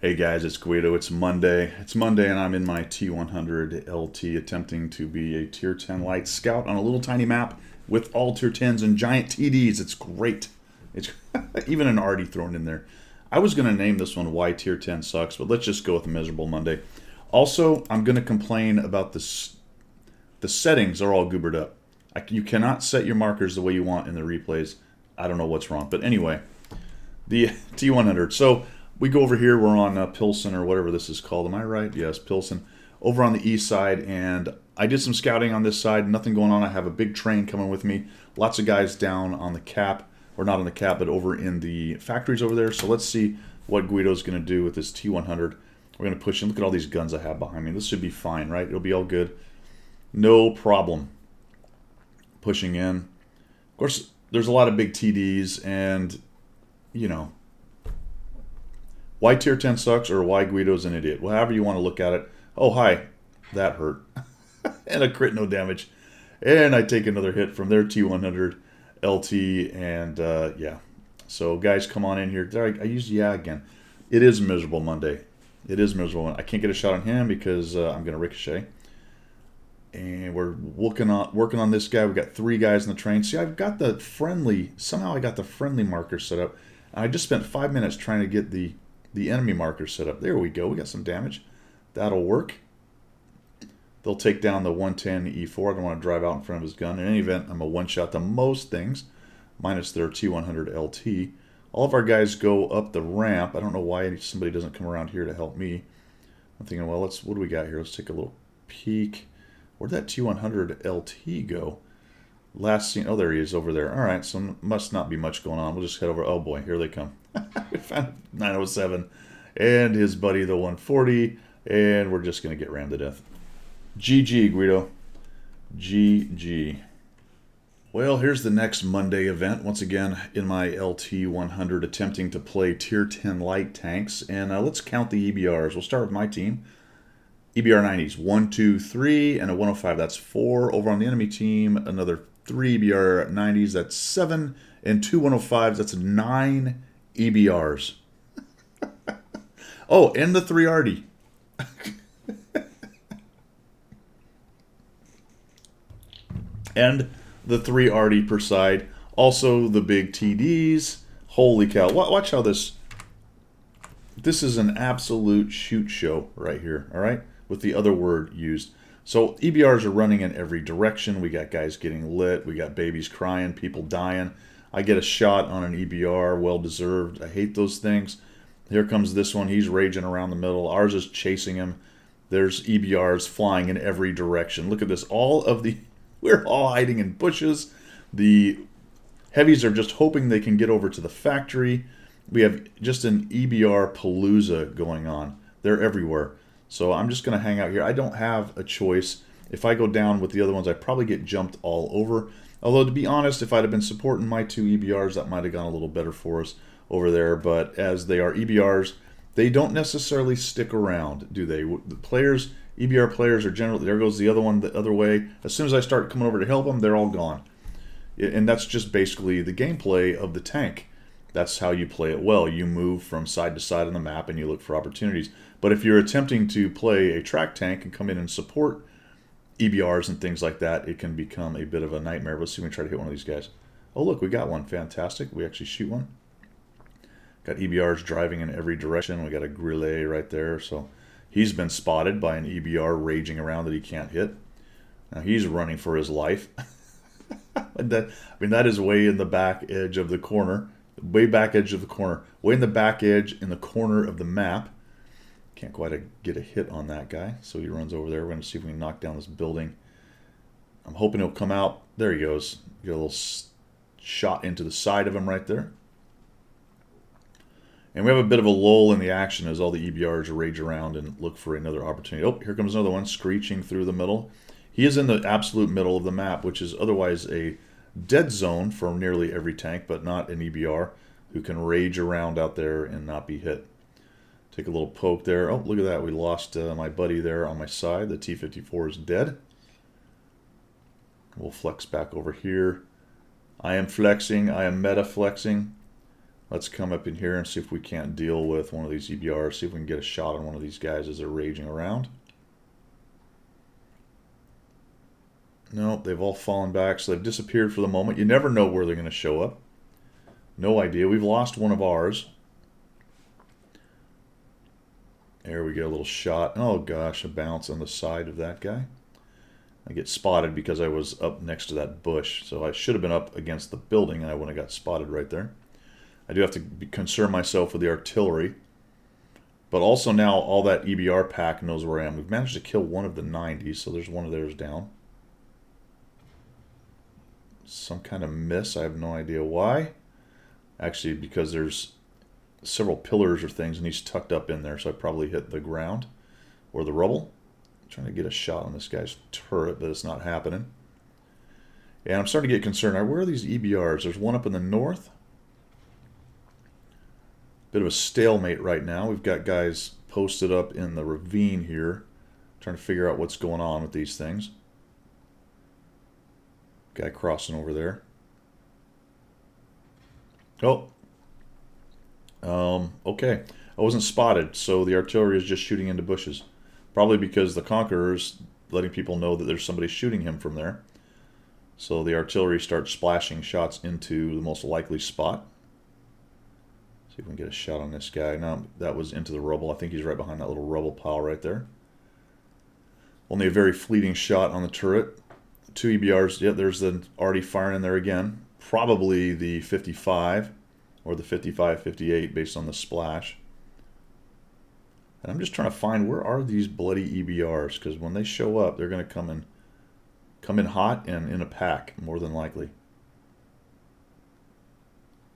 Hey guys, it's Guido. It's Monday. It's Monday, and I'm in my T100 LT attempting to be a Tier 10 Light Scout on a little tiny map with all Tier 10s and giant TDs. It's great. It's even an arty thrown in there. I was going to name this one Why Tier 10 Sucks, but let's just go with Miserable Monday. Also, I'm going to complain about this. The settings are all goobered up. You cannot set your markers the way you want in the replays. I don't know what's wrong. But anyway, the T100. So we go over here. We're on Pilsen or whatever this is called. Am I right? Yes, Pilsen. Over on the east side. And I did some scouting on this side. Nothing going on. I have a big train coming with me. Lots of guys down on the cap. Or not on the cap, but over in the factories over there. So let's see what Guido's going to do with this T100. We're going to push in. Look at all these guns I have behind me. This should be fine, right? It'll be all good. No problem. Pushing in. Of course, there's a lot of big TDs, and, you know, why Tier 10 sucks or why Guido's an idiot. Well, however you want to look at it. Oh, hi. That hurt. And a crit, no damage. And I take another hit from their T100 LT, and, yeah. So, guys, come on in here. I used yeah again. It is Miserable Monday. It is Miserable. I can't get a shot on him because I'm going to ricochet. And we're working on this guy. We've got 3 guys in the train. See, I've got the friendly, somehow I got the friendly marker set up. And I just spent 5 minutes trying to get the enemy marker set up. There we go. We got some damage. That'll work. They'll take down the 110 E4. I don't want to drive out in front of his gun. In any event, I'm a one-shot to most things, minus their T100 LT. All of our guys go up the ramp. I don't know why somebody doesn't come around here to help me. I'm thinking, well, what do we got here? Let's take a little peek. Where'd that T100 LT go? Last seen. Oh, there he is over there. All right, so must not be much going on. We'll just head over. Oh, boy, here they come. We found 907 and his buddy, the 140, and we're just going to get rammed to death. GG, Guido. GG. Well, here's the next Monday event. Once again, in my LT100, attempting to play Tier 10 light tanks. And let's count the EBRs. We'll start with my team. EBR 90s, 1, 2, 3, and a 105. That's 4. Over on the enemy team, another 3 EBR 90s. That's 7. And 2 105s. That's 9 EBRs. Oh, and the 3 Arty. And the 3 Arty per side. Also, the big TDs. Holy cow. Watch how this is an absolute shoot show right here, all right? With the other word used. So EBRs are running in every direction. We got guys getting lit. We got babies crying, people dying. I get a shot on an EBR, well-deserved. I hate those things. Here comes this one. He's raging around the middle. Ours is chasing him. There's EBRs flying in every direction. Look at this. We're all hiding in bushes. The heavies are just hoping they can get over to the factory. We have just an EBR palooza going on. They're everywhere. So I'm just going to hang out here. I don't have a choice. If I go down with the other ones, I probably get jumped all over. Although, to be honest, if I'd have been supporting my 2 EBRs, that might have gone a little better for us over there. But as they are EBRs, they don't necessarily stick around, do they? The players, EBR players are generally, there goes the other one the other way. As soon as I start coming over to help them, they're all gone. And that's just basically the gameplay of the tank. That's how you play it well. You move from side to side on the map and you look for opportunities. But if you're attempting to play a track tank and come in and support EBRs and things like that, it can become a bit of a nightmare. Let's see if we can try to hit one of these guys. Oh, look, we got one. Fantastic. We actually shoot one. Got EBRs driving in every direction. We got a Grillet right there. So he's been spotted by an EBR raging around that he can't hit. Now he's running for his life. That is way in the back edge of the corner. Way back edge of the corner. Way in the back edge in the corner of the map. Can't quite get a hit on that guy. So he runs over there. We're going to see if we can knock down this building. I'm hoping he'll come out. There he goes. Get a little shot into the side of him right there. And we have a bit of a lull in the action as all the EBRs rage around and look for another opportunity. Oh, here comes another one screeching through the middle. He is in the absolute middle of the map, which is otherwise a dead zone for nearly every tank, but not an EBR who can rage around out there and not be hit. Take a little poke there. Oh, look at that. We lost my buddy there on my side. The T-54 is dead. We'll flex back over here. I am flexing. I am meta flexing. Let's come up in here and see if we can't deal with one of these EBRs. See if we can get a shot on one of these guys as they're raging around. Nope, they've all fallen back, so they've disappeared for the moment. You never know where they're going to show up. No idea. We've lost one of ours. There we go, a little shot. Oh gosh, a bounce on the side of that guy. I get spotted because I was up next to that bush, so I should have been up against the building and I wouldn't have got spotted right there. I do have to concern myself with the artillery. But also now all that EBR pack knows where I am. We've managed to kill one of the 90s, so there's one of theirs down. Some kind of miss, I have no idea why. Actually, because there's several pillars or things and he's tucked up in there, so I probably hit the ground or the rubble. I'm trying to get a shot on this guy's turret, but it's not happening. And I'm starting to get concerned. Where are these EBRs? There's one up in the north. Bit of a stalemate right now. We've got guys posted up in the ravine here, trying to figure out what's going on with these things. Guy crossing over there. Oh. Okay. I wasn't spotted, so the artillery is just shooting into bushes. Probably because the Conqueror's letting people know that there's somebody shooting him from there. So the artillery starts splashing shots into the most likely spot. See if we can get a shot on this guy. No, that was into the rubble. I think he's right behind that little rubble pile right there. Only a very fleeting shot on the turret. 2 EBRs. Yep, there's the already firing in there again. Probably the 55 or the 55-58 based on the splash. And I'm just trying to find where are these bloody EBRs, because when they show up, they're going to come in hot and in a pack, more than likely.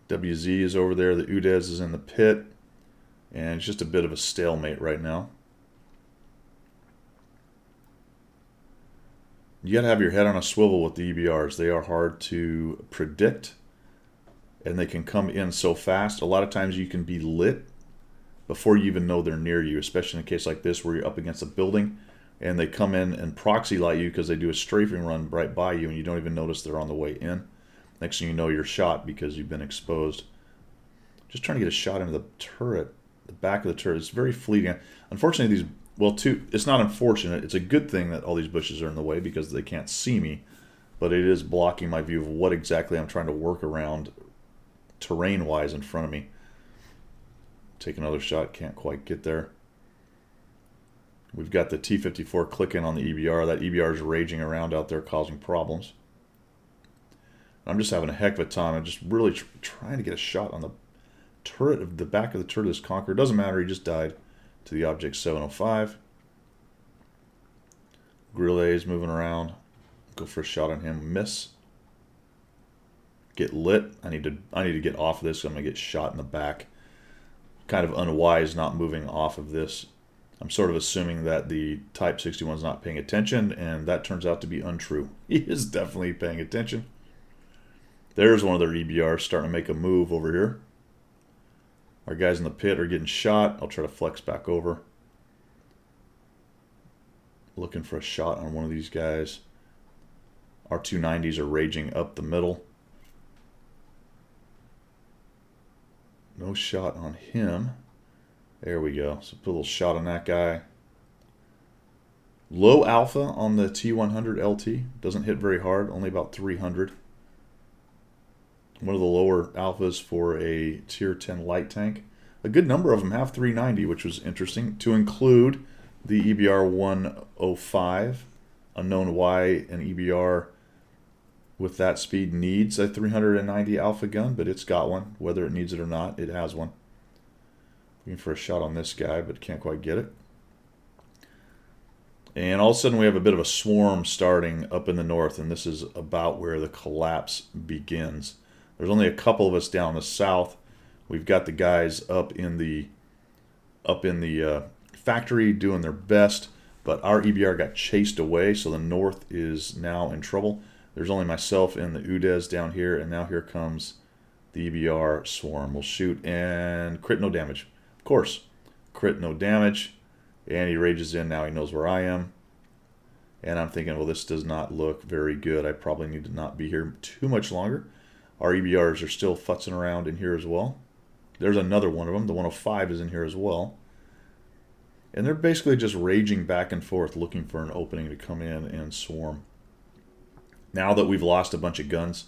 WZ is over there. The UDES is in the pit. And it's just a bit of a stalemate right now. You got to have your head on a swivel with the EBRs. They are hard to predict, and they can come in so fast. A lot of times you can be lit before you even know they're near you, especially in a case like this where you're up against a building and they come in and proxy light you because they do a strafing run right by you and you don't even notice they're on the way in. Next thing you know, you're shot because you've been exposed. Just trying to get a shot into the turret, the back of the turret. It's very fleeting. Unfortunately, these, well, it's not unfortunate. It's a good thing that all these bushes are in the way because they can't see me, but it is blocking my view of what exactly I'm trying to work around terrain-wise in front of me. Take another shot, can't quite get there. We've got the T-54 clicking on the EBR. That EBR is raging around out there causing problems. I'm just having a heck of a time. I'm just really trying to get a shot on the turret of the back of the turret of this Conqueror. Doesn't matter, he just died to the Object 705. Grillet's moving around. Go for a shot on him. Miss. Get lit. I need to get off of this. I'm gonna get shot in the back. Kind of unwise not moving off of this. I'm sort of assuming that the Type 61 is not paying attention, and that turns out to be untrue. He is definitely paying attention. There's one of their EBRs starting to make a move over here. Our guys in the pit are getting shot. I'll try to flex back over. Looking for a shot on one of these guys. Our 290s are raging up the middle. No shot on him. There we go. So put a little shot on that guy. Low alpha on the T100 LT. Doesn't hit very hard. Only about 300. One of the lower alphas for a tier 10 light tank. A good number of them have 390, which was interesting. To include the EBR 105. Unknown why an EBR with that speed needs a 390 alpha gun, but it's got one. Whether it needs it or not, it has one. Looking for a shot on this guy, but can't quite get it. And all of a sudden we have a bit of a swarm starting up in the north, and this is about where the collapse begins. There's only a couple of us down the south. We've got the guys up in the factory doing their best, but our EBR got chased away, so the north is now in trouble. There's only myself and the UDES down here, and now here comes the EBR swarm. We'll shoot and crit no damage. Of course, crit no damage, and he rages in. Now he knows where I am, and I'm thinking, well, this does not look very good. I probably need to not be here too much longer. Our EBRs are still futzing around in here as well. There's another one of them. The 105 is in here as well. And they're basically just raging back and forth looking for an opening to come in and swarm. Now that we've lost a bunch of guns,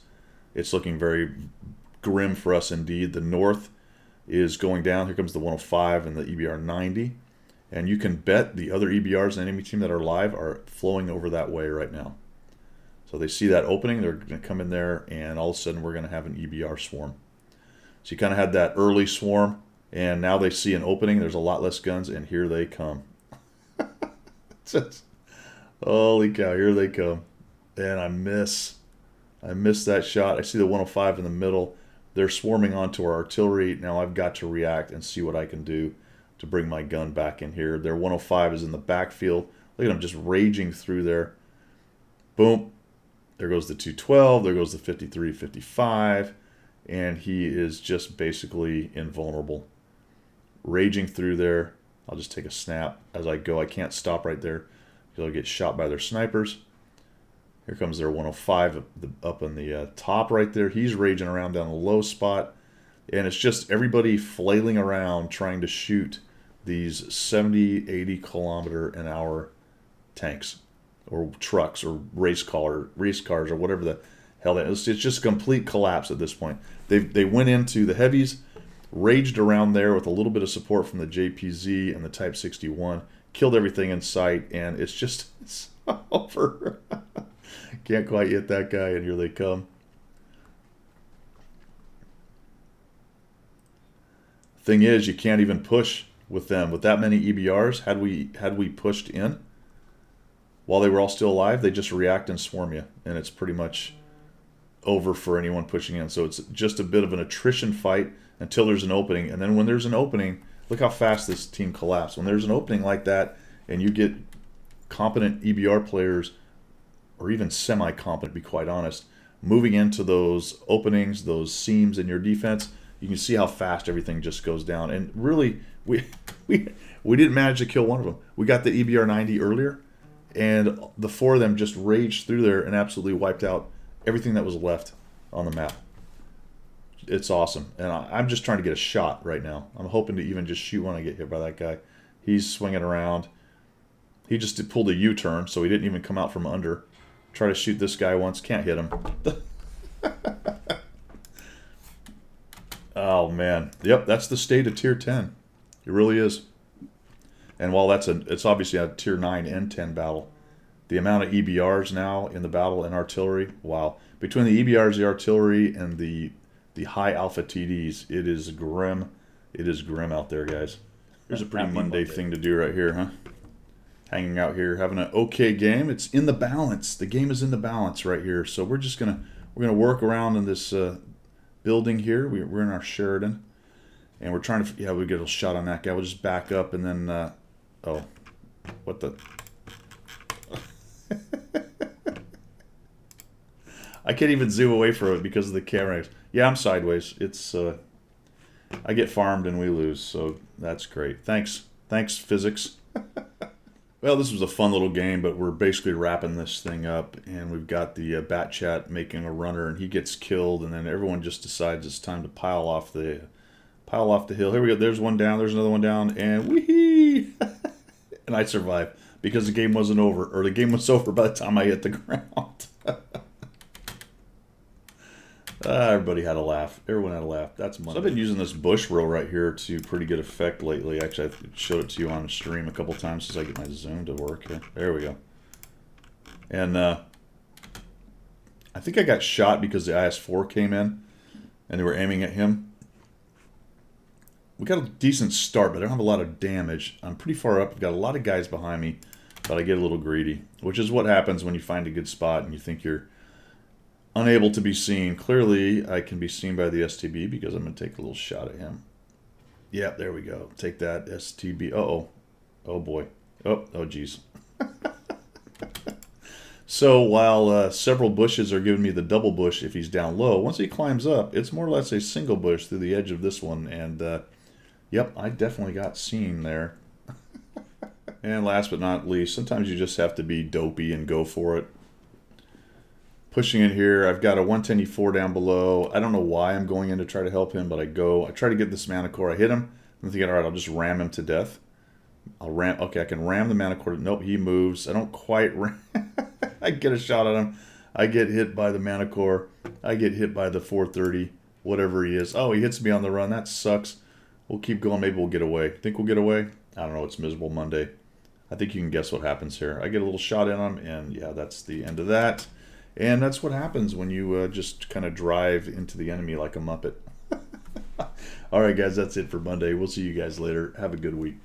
it's looking very grim for us indeed. The north is going down. Here comes the 105 and the EBR 90. And you can bet the other EBRs and enemy team that are live are flowing over that way right now. So they see that opening, they're going to come in there, and all of a sudden we're going to have an EBR swarm. So you kind of had that early swarm, and now they see an opening, there's a lot less guns, and here they come. Holy cow, here they come. And I miss that shot. I see the 105 in the middle. They're swarming onto our artillery. Now I've got to react and see what I can do to bring my gun back in here. Their 105 is in the backfield. Look at them just raging through there. Boom. There goes the 212. There goes the 53, 55. And he is just basically invulnerable. Raging through there. I'll just take a snap as I go. I can't stop right there because I'll get shot by their snipers. Here comes their 105 up in the top right there. He's raging around down the low spot. And it's just everybody flailing around trying to shoot these 70, 80 kilometer an hour tanks or trucks or race cars or whatever the hell that is. It's just a complete collapse at this point. They went into the heavies, raged around there with a little bit of support from the JPZ and the Type 61, killed everything in sight, and it's over. Can't quite hit that guy, and here they come. Thing is, you can't even push with them. With that many EBRs, had we pushed in while they were all still alive, they just react and swarm you, and it's pretty much over for anyone pushing in. So it's just a bit of an attrition fight until there's an opening, and then when there's an opening, look how fast this team collapsed. When there's an opening like that, and you get competent EBR players, or even semi-competent, to be quite honest, moving into those openings, those seams in your defense, you can see how fast everything just goes down. And really, we didn't manage to kill one of them. We got the EBR 90 earlier, and the four of them just raged through there and absolutely wiped out everything that was left on the map. It's awesome. And I'm just trying to get a shot right now. I'm hoping to even just shoot when I get hit by that guy. He's swinging around. He just pulled a U-turn, so he didn't even come out from under. Try to shoot this guy once. Can't hit him. Oh, man. Yep, that's the state of Tier 10. It really is. And while it's obviously a Tier 9 and 10 battle, the amount of EBRs now in the battle and artillery, wow. Between the EBRs, the artillery, and the high alpha TDs, it is grim. It is grim out there, guys. Here's a pretty Monday thing to do right here, huh? Hanging out here, having an okay game. It's in the balance. The game is in the balance right here. So we're gonna work around in this building here. We're in our Sheridan, and we're trying to we get a shot on that guy. We'll just back up and then oh, what the. I can't even zoom away from it because of the camera. Yeah, I'm sideways. It's I get farmed and we lose, so that's great. Thanks, physics. Well, this was a fun little game, but we're basically wrapping this thing up, and we've got the Bat Chat making a runner, and he gets killed, and then everyone just decides it's time to pile off the hill. Here we go. There's one down. There's another one down, and wee and I survived because the game wasn't over, or the game was over by the time I hit the ground. Everybody had a laugh. Everyone had a laugh. That's Monday. So I've been using this bush row right here to pretty good effect lately. Actually, I showed it to you on stream a couple times since I get my zoom to work here. There we go. And I think I got shot because the IS-4 came in and they were aiming at him. We got a decent start, but I don't have a lot of damage. I'm pretty far up. I've got a lot of guys behind me, but I get a little greedy, which is what happens when you find a good spot and you think you're unable to be seen. Clearly, I can be seen by the STB because I'm going to take a little shot at him. Yep, there we go. Take that, STB. Uh-oh. Oh, boy. Oh, geez. So while several bushes are giving me the double bush if he's down low, once he climbs up, it's more or less a single bush through the edge of this one. And, yep, I definitely got seen there. And last but not least, sometimes you just have to be dopey and go for it. pushing it here. I've got a 110E4 down below. I don't know why I'm going in to try to help him, but I try to get this Manicore. I hit him. I'm thinking, all right, I'll just ram him to death. Okay, I can ram the Manicore. Nope, he moves. I don't quite ram. I get a shot at him. I get hit by the Manicore. I get hit by the 430, whatever he is. Oh, he hits me on the run. That sucks. We'll keep going. Maybe we'll get away. Think we'll get away? I don't know. It's Miserable Monday. I think you can guess what happens here. I get a little shot in him, and yeah, that's the end of that. And that's what happens when you just kind of drive into the enemy like a Muppet. All right, guys, that's it for Monday. We'll see you guys later. Have a good week.